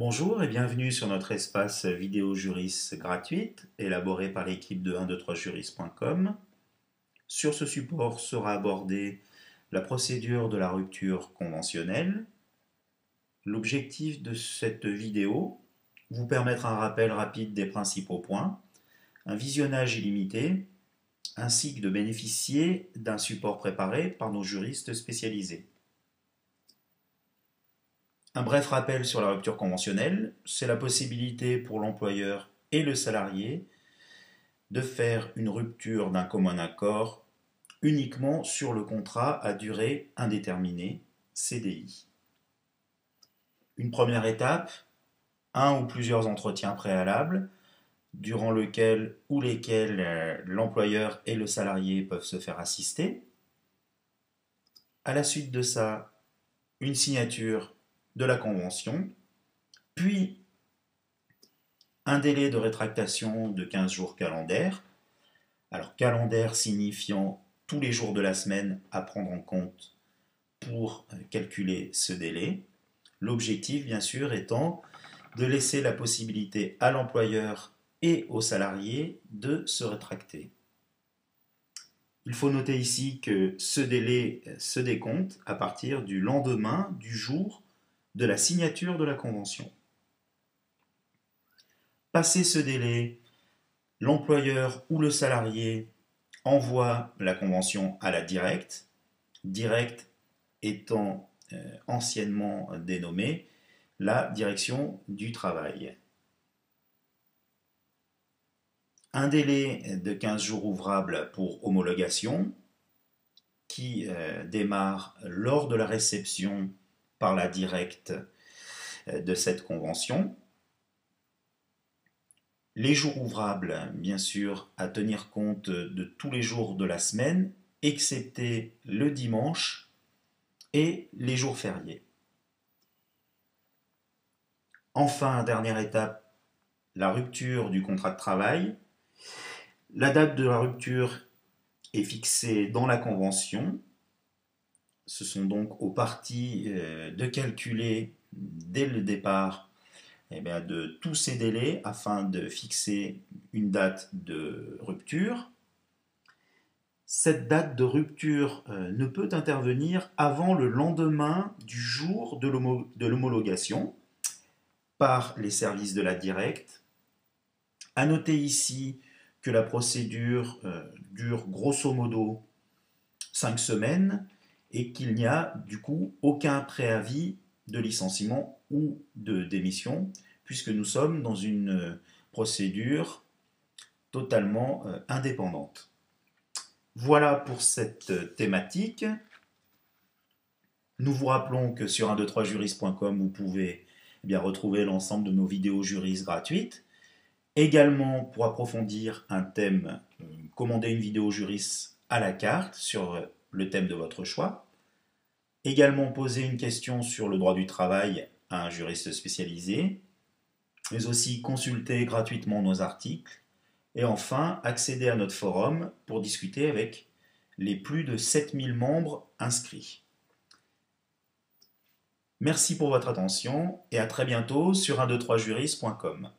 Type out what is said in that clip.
Bonjour et bienvenue sur notre espace vidéo Juris gratuite, élaboré par l'équipe de 123juris.com. Sur ce support sera abordée la procédure de la rupture conventionnelle. L'objectif de cette vidéo, vous permettre un rappel rapide des principaux points, un visionnage illimité, ainsi que de bénéficier d'un support préparé par nos juristes spécialisés. Un bref rappel sur la rupture conventionnelle, c'est la possibilité pour l'employeur et le salarié de faire une rupture d'un commun accord uniquement sur le contrat à durée indéterminée, CDI. Une première étape, un ou plusieurs entretiens préalables, durant lequel ou lesquels l'employeur et le salarié peuvent se faire assister. À la suite de ça, une signature de la convention, puis un délai de rétractation de 15 jours calendaires. Alors calendaire signifiant tous les jours de la semaine à prendre en compte pour calculer ce délai. L'objectif bien sûr étant de laisser la possibilité à l'employeur et aux salariés de se rétracter. Il faut noter ici que ce délai se décompte à partir du lendemain du jour de la signature de la convention. Passé ce délai, l'employeur ou le salarié envoie la convention à la directe, directe étant anciennement dénommée la direction du travail. Un délai de 15 jours ouvrables pour homologation qui démarre lors de la réception par la directe de cette convention. Les jours ouvrables, bien sûr, à tenir compte de tous les jours de la semaine, excepté le dimanche et les jours fériés. Enfin, dernière étape, la rupture du contrat de travail. La date de la rupture est fixée dans la convention. Ce sont donc aux parties de calculer dès le départ de tous ces délais afin de fixer une date de rupture. Cette date de rupture ne peut intervenir avant le lendemain du jour de l'homologation par les services de la directe. À noter ici que la procédure dure grosso modo 5 semaines et qu'il n'y a du coup aucun préavis de licenciement ou de démission, puisque nous sommes dans une procédure totalement indépendante. Voilà pour cette thématique. Nous vous rappelons que sur 123juris.com, vous pouvez retrouver l'ensemble de nos vidéos juris gratuites. Également, pour approfondir un thème, commandez une vidéo juris à la carte sur le thème de votre choix. Également, poser une question sur le droit du travail à un juriste spécialisé, mais aussi consulter gratuitement nos articles. Et enfin, accéder à notre forum pour discuter avec les plus de 7000 membres inscrits. Merci pour votre attention et à très bientôt sur 123juris.com.